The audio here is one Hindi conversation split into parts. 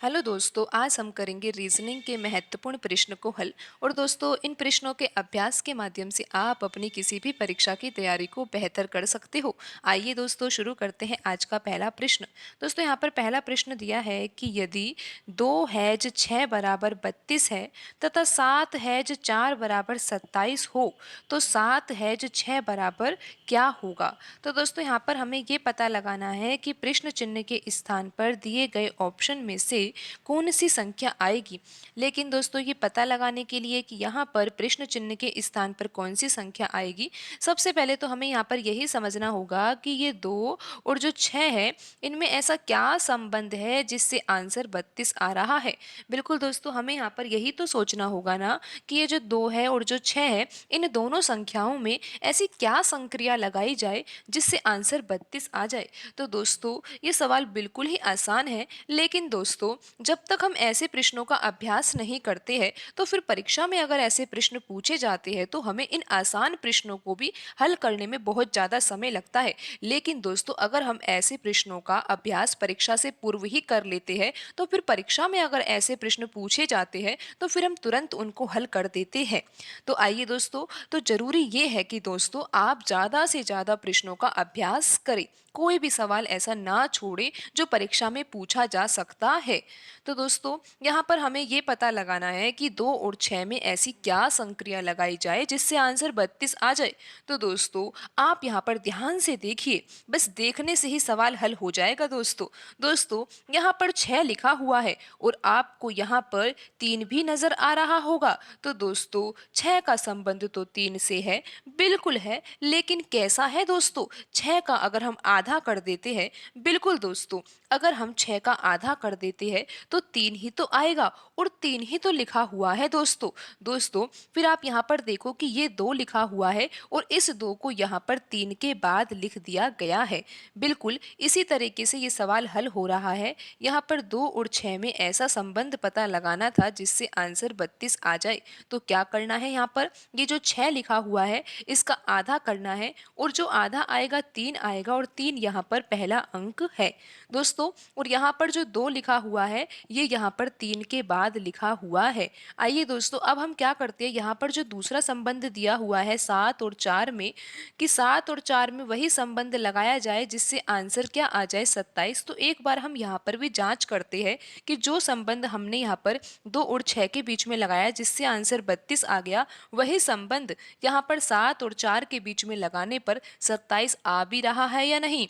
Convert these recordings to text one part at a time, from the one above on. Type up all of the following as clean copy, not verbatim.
हेलो दोस्तों, आज हम करेंगे रीजनिंग के महत्वपूर्ण प्रश्न को हल। और दोस्तों, इन प्रश्नों के अभ्यास के माध्यम से आप अपनी किसी भी परीक्षा की तैयारी को बेहतर कर सकते हो। आइए दोस्तों, शुरू करते हैं आज का पहला प्रश्न। दोस्तों, यहाँ पर पहला प्रश्न दिया है कि यदि 2 हैज 6 बराबर 32 है तथा 7 हैज 4 बराबर 27 हो तो 7 हैज 6 बराबर क्या होगा। तो दोस्तों, यहाँ पर हमें ये पता लगाना है कि प्रश्न चिन्ह के स्थान पर दिए गए ऑप्शन में से कौन सी संख्या आएगी। लेकिन दोस्तों, ये पता लगाने के लिए कि यहाँ पर प्रश्न चिन्ह के स्थान पर कौन सी संख्या आएगी, सबसे पहले तो हमें यहाँ पर यही समझना होगा कि ये 2 और जो 6 है, इनमें ऐसा क्या संबंध है जिससे आंसर 32 आ रहा है। बिल्कुल दोस्तों, हमें यहाँ पर यही तो सोचना होगा ना कि ये जो 2 है और जो 6 है, इन दोनों संख्याओं में ऐसी क्या संक्रिया लगाई जाए जिससे आंसर 32 आ जाए। तो दोस्तों, ये सवाल बिल्कुल ही आसान है, लेकिन दोस्तों, जब तक हम ऐसे प्रश्नों का अभ्यास नहीं करते हैं तो फिर परीक्षा में अगर ऐसे प्रश्न पूछे जाते हैं तो हमें इन आसान प्रश्नों को भी हल करने में बहुत ज़्यादा समय लगता है। लेकिन दोस्तों, अगर हम ऐसे प्रश्नों का अभ्यास परीक्षा से पूर्व ही कर लेते हैं तो फिर परीक्षा में अगर ऐसे प्रश्न पूछे जाते हैं तो फिर हम तुरंत उनको हल कर देते हैं। तो आइए दोस्तों, तो जरूरी ये है कि दोस्तों आप ज़्यादा से ज़्यादा प्रश्नों का अभ्यास करें, कोई भी सवाल ऐसा ना छोड़े जो परीक्षा में पूछा जा सकता है। तो दोस्तों, यहाँ पर हमें ये पता लगाना है कि 2 और 6 में ऐसी क्या संक्रिया लगाई जाए जिससे आंसर 32 आ जाए। तो दोस्तों, आप यहाँ पर ध्यान से देखिए, बस देखने से ही सवाल हल हो जाएगा। दोस्तों, यहाँ पर 6 लिखा हुआ है और आपको यहाँ पर 3 भी नजर आ रहा होगा। तो दोस्तों, 6 का संबंध तो 3 से है, बिल्कुल है, लेकिन कैसा है दोस्तों। 6 का अगर हम आधा कर देते हैं, बिल्कुल दोस्तों, अगर हम 6 का आधा कर देते हैं तो 3 ही तो आएगा और 3 ही तो लिखा हुआ है दोस्तों, फिर आप यहाँ पर देखो कि ये 2 लिखा हुआ है और इस 2 को यहाँ पर 3 के बाद लिख दिया गया है। बिल्कुल इसी तरीके से ये सवाल हल हो रहा है। यहाँ पर 2 और 6 में ऐसा संबंध पता लगाना था जिससे आंसर 32 आ जाए। तो क्या करना है, यहाँ पर ये जो 6 लिखा हुआ है इसका आधा करना है और जो आधा आएगा 3 आएगा और 3 यहाँ पर पहला अंक है दोस्तों। और यहाँ पर जो 2 लिखा हुआ है ये यहाँ पर 3 के बाद लिखा हुआ है। आइए दोस्तों, अब हम क्या करते हैं, यहाँ पर जो दूसरा संबंध दिया हुआ है 7 और 4 में, कि 7 और 4 में वही संबंध लगाया जाए जिससे आंसर क्या आ जाए 27। तो एक बार हम यहाँ पर भी जांच करते हैं कि जो संबंध हमने यहाँ पर 2 और 6 के बीच में लगाया जिससे आंसर 32 आ गया, वही संबंध यहाँ पर 7 और 4 के बीच में लगाने पर 27 आ भी रहा है या नहीं।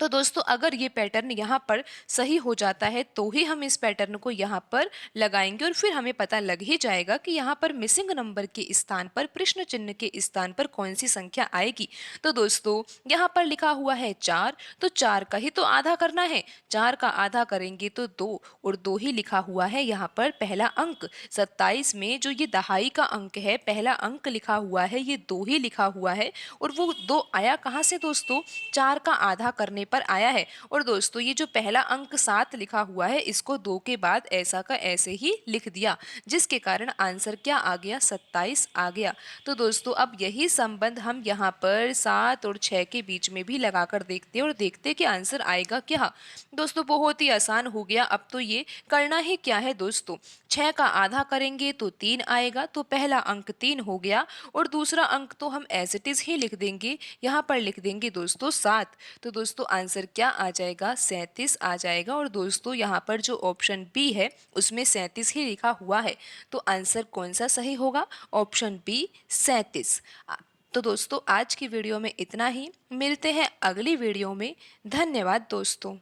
तो दोस्तों, अगर ये पैटर्न यहाँ पर सही हो जाता है तो ही हम इस पैटर्न को यहाँ पर लगाएंगे और फिर हमें पता लग ही जाएगा कि यहाँ पर मिसिंग नंबर के स्थान पर, प्रश्न चिन्ह के स्थान पर कौन सी संख्या आएगी। तो दोस्तों, यहाँ पर लिखा हुआ है 4, तो 4 का ही तो आधा करना है। 4 का आधा करेंगे तो 2 और 2 ही लिखा हुआ है यहाँ पर पहला अंक। 27 में जो ये दहाई का अंक है, पहला अंक लिखा हुआ है, ये 2 ही लिखा हुआ है। और वो 2 आया कहाँ से दोस्तों, 4 का आधा करने पर आया है। और दोस्तों, ये जो पहला अंक 7 लिखा हुआ है इसको 2 के बाद ऐसा का ऐसे ही लिख दिया, जिसके कारण आंसर क्या आ गया, 27 आ गया। तो दोस्तों, अब यही संबंध हम यहाँ पर 7 और 6 के बीच में भी लगाकर देखते हैं और देखते हैं कि आंसर आएगा क्या। दोस्तों, बहुत ही आसान हो गया। अब तो ये करना ही क्या है दोस्तों, 6 का आधा करेंगे तो 3 आएगा, तो पहला अंक 3 हो गया और दूसरा अंक तो हम एज इट इज ही लिख देंगे, यहाँ पर लिख देंगे दोस्तों 7। तो दोस्तों, आंसर क्या आ जाएगा, 37 आ जाएगा। और दोस्तों, यहाँ पर जो ऑप्शन बी है उसमें 37 ही लिखा हुआ है। तो आंसर कौन सा सही होगा, ऑप्शन बी 37। तो दोस्तों, आज की वीडियो में इतना ही, मिलते हैं अगली वीडियो में। धन्यवाद दोस्तों।